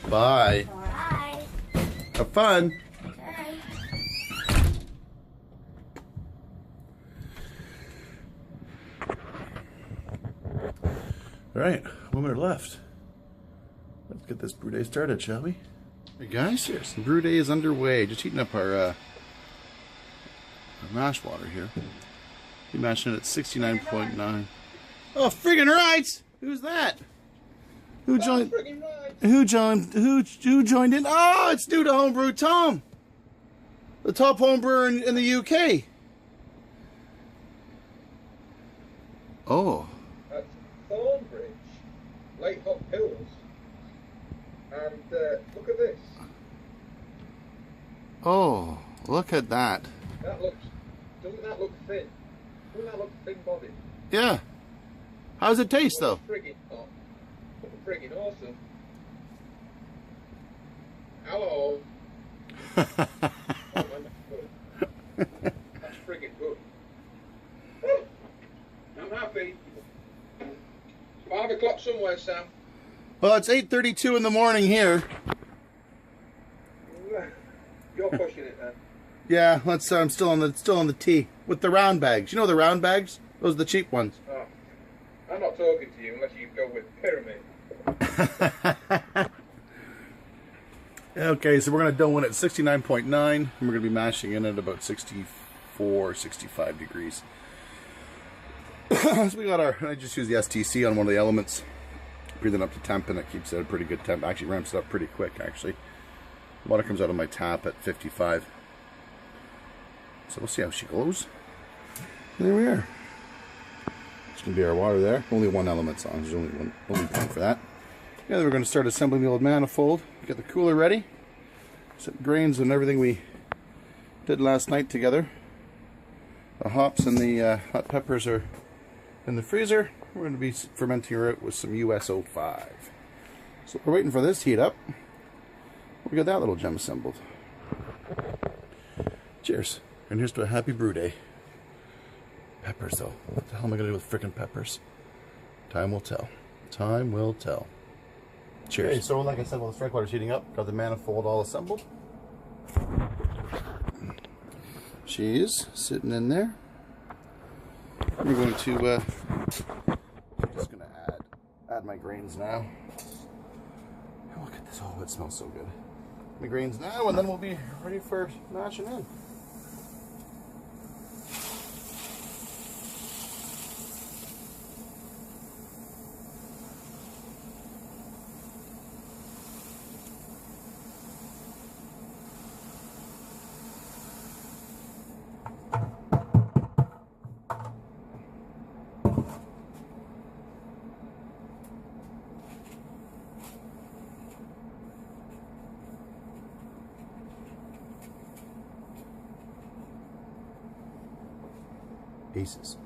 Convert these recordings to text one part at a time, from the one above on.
Bye. Bye. Have fun. Okay. All right, 1 minute left. Let's get this brew day started, shall we? Hey guys, here's the brew day is underway. Just heating up our mash water here. Be mashing it at 69.9. Oh, friggin' rights! Who's that? Who joined? Who joined in? Oh, it's new to homebrew Tom, the top homebrewer in the UK. Oh. At Thornbridge, Lake Hop Hills, and look at this. Oh, look at that. Doesn't that look thin? Doesn't that look thin-bodied? Yeah. How does it taste, though? Friggin' hot. Friggin' awesome. Hello. Oh, man, that's good. That's friggin' good. Woo! I'm happy. It's 5 o'clock somewhere, Sam. Well, it's 8:32 in the morning here. You're pushing it then. Yeah, let's. I'm still on the tea with the round bags. You know the round bags? Those are the cheap ones. Oh. I'm not talking to you unless you go with pyramid. Okay, so we're gonna dough in at 69.9, and we're gonna be mashing in at about 64, 65 degrees. So we got our. I just use the STC on one of the elements, breathe it up to temp, and it keeps it at a pretty good temp. Actually, ramps it up pretty quick. Actually, water comes out of my tap at 55. So we'll see how she goes. There we are. It's going to be our water there. Only one element's on. There's only one for that. Yeah, then we're going to start assembling the old manifold. Get the cooler ready. Set grains and everything we did last night together. The hops and the hot peppers are in the freezer. We're going to be fermenting her out with some US-05. So we're waiting for this to heat up. We got that little gem assembled. Cheers. And here's to a happy brew day. Peppers, though. What the hell am I going to do with frickin' peppers? Time will tell. Time will tell. Cheers. Okay, so like I said, while the strike water's heating up, got the manifold all assembled. She's sitting in there. We're going to, I'm just going to add my grains now. Oh, look at this. Oh, it smells so good. My grains now, and then we'll be ready for mashing in. Pieces.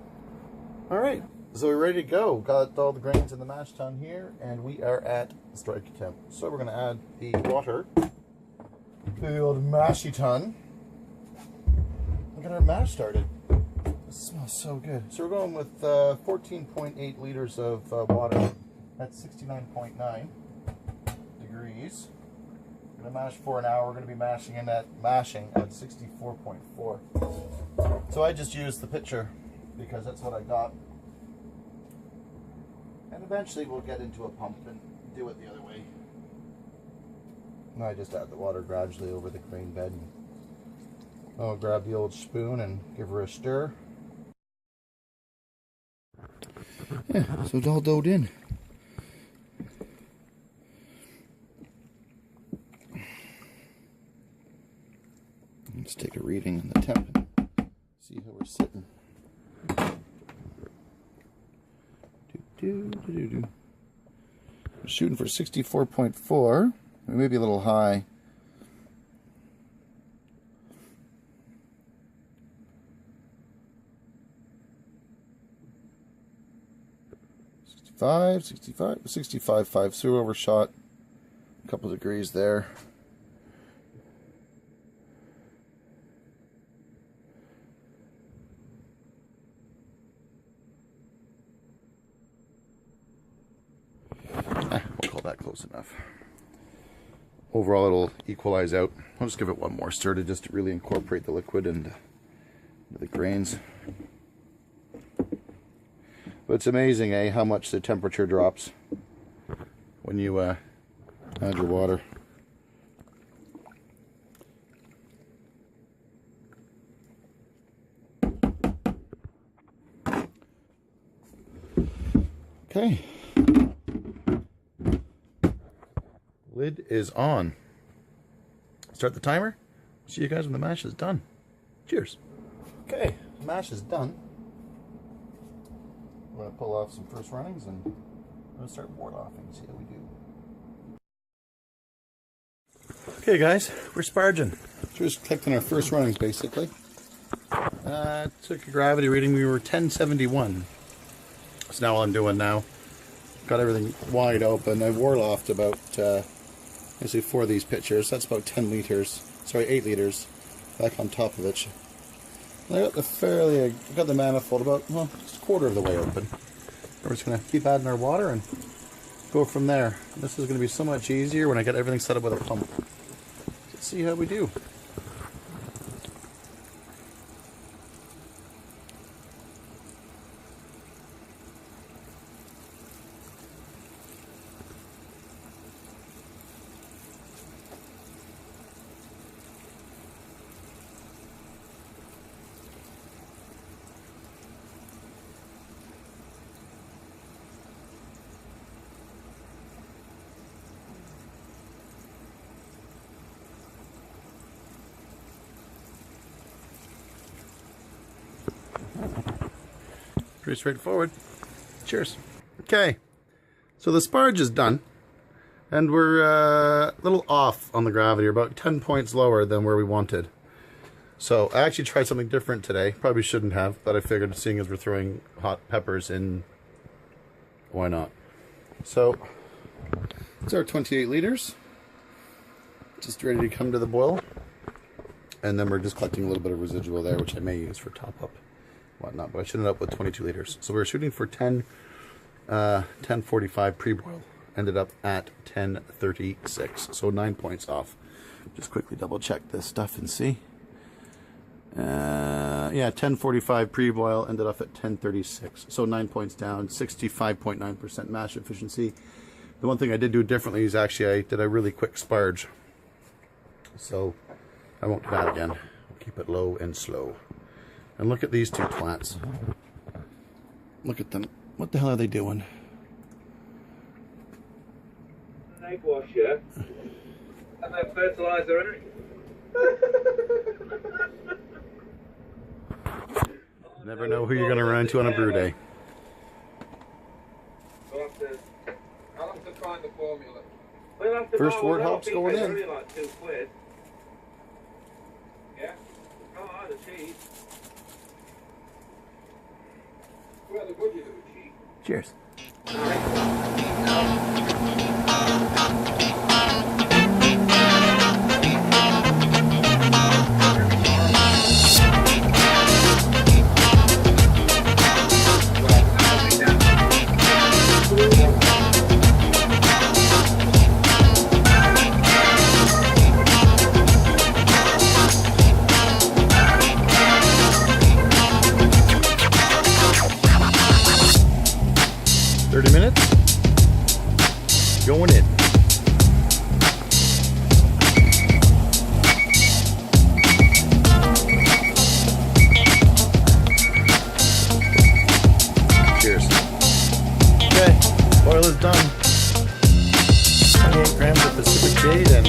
All right, so we're ready to go. Got all the grains in the mash tun here, and we are at strike temp. So we're going to add the water to the old mashy tun. We're get our mash started. This smells so good. So we're going with 14.8 liters of water at 69.9 degrees. We're going to mash for an hour. We're going to be mashing at 64.4. So I just used the pitcher because that's what I got. And eventually we'll get into a pump and do it the other way. And I just add the water gradually over the grain bed. And I'll grab the old spoon and give her a stir. Yeah, so it's all doughed in. Let's take a reading on the temp and see how we're sitting. We're shooting for 64.4. We may be a little high. $65, $65.5. So we overshot a couple of degrees there. We'll call that close enough. overall it'll equalize out. I'll just give it one more stir to just really incorporate the liquid and the grains. But it's amazing, how much the temperature drops when you add your water. Okay. Lid is on. Start the timer. See you guys when the mash is done. Cheers. Okay, the mash is done. I'm going to pull off some first runnings and I'm going to start board offing and see how we do. Okay guys, we're sparging. So just collecting our first runnings basically. Took a gravity reading, we were 1071. So now all I'm doing now, got everything wide open. I warlofted about, basically 4 of these pitchers. That's about 10 liters, sorry 8 liters back on top of it. And I got the manifold about, well, just a quarter of the way open. We're just going to keep adding our water and go from there. This is going to be so much easier when I get everything set up with a pump. Let's see how we do. Pretty straightforward. Cheers. Okay, so the sparge is done, and we're a little off on the gravity, about 10 points lower than where we wanted. So I actually tried something different today. Probably shouldn't have, but I figured seeing as we're throwing hot peppers in, why not? So it's our 28 liters, just ready to come to the boil, and then we're just collecting a little bit of residual there, which I may use for top up. Whatnot, but I should end up with 22 liters. So we were shooting for 10:45 pre-boil. Ended up at 10:36, so 9 points off. Just quickly double check this stuff and see. Yeah, 10:45 pre-boil, ended up at 10:36, so 9 points down. 65.9% mash efficiency. The one thing I did do differently is actually I did a really quick sparge, so I won't do that again. I'll keep it low and slow. And look at these two twats. Look at them. What the hell are they doing? Egg wash, yeah? And then fertilizer in it. Never know who you're going to run into on a brew day. I'll have to find the formula. First word hops going in. Really like £2. Yeah? Oh, I had a cheese. Well, the budget of a cheese. Cheers. Going in. Cheers. Okay, oil is done. 28 grams of Pacific Jade and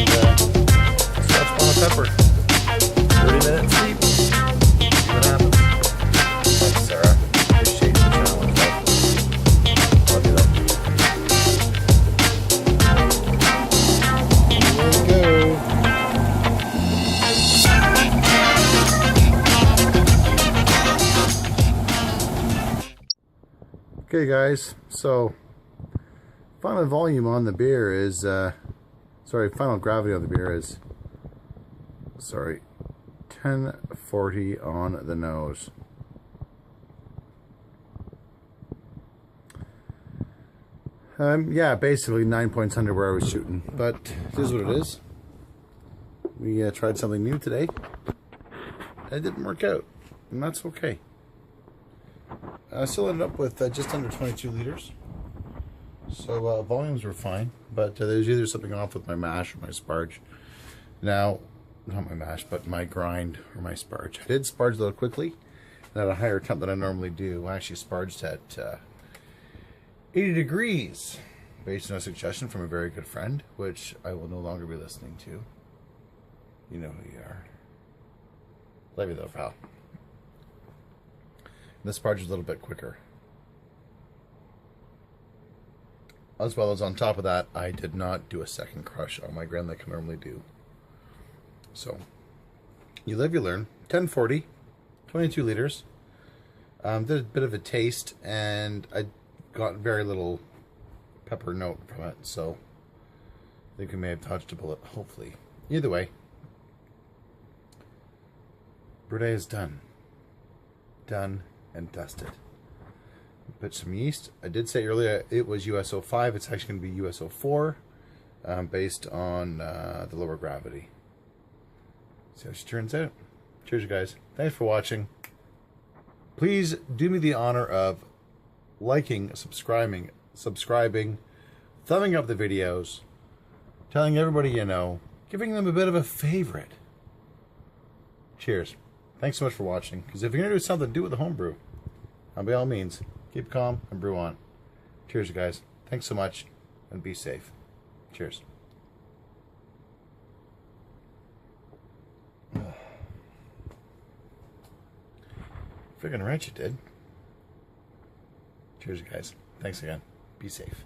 Scotch bonnet pepper. 30 minutes sleep. See what happens. Thanks, Sarah. Appreciate the challenge. Love you though. Okay guys, so final volume on the beer is, final gravity on the beer is, 1040 on the nose. Yeah, basically 9 points under where I was shooting, but it is what it is. We tried something new today. It didn't work out, and that's okay. I still ended up with just under 22 liters. So volumes were fine, but there's either something off with my mash or my sparge. Now, not my mash, but my grind or my sparge. I did sparge a little quickly and at a higher temp than I normally do. I actually sparged at 80 degrees, based on a suggestion from a very good friend, which I will no longer be listening to. You know who you are. Love you though, pal. And the sparge is a little bit quicker. As well as on top of that, I did not do a second crush on my grind like I normally do. So, you live, you learn. 1040, 22 liters. Did a bit of a taste, and I got very little pepper note from it, so I think I may have touched a bullet, hopefully. Either way, brew day is done. Done and dusted. Put some yeast. I did say earlier it was USO 5. It's actually going to be USO 4, based on the lower gravity. See how she turns out. Cheers, you guys. Thanks for watching. Please do me the honor of liking, subscribing, thumbing up the videos, telling everybody you know, giving them a bit of a favorite. Cheers. Thanks so much for watching. Because if you're going to do something, do it with the homebrew. And by all means, keep calm and brew on. Cheers, you guys. Thanks so much, and be safe. Cheers. Friggin' right you did. Cheers, you guys. Thanks again. Be safe.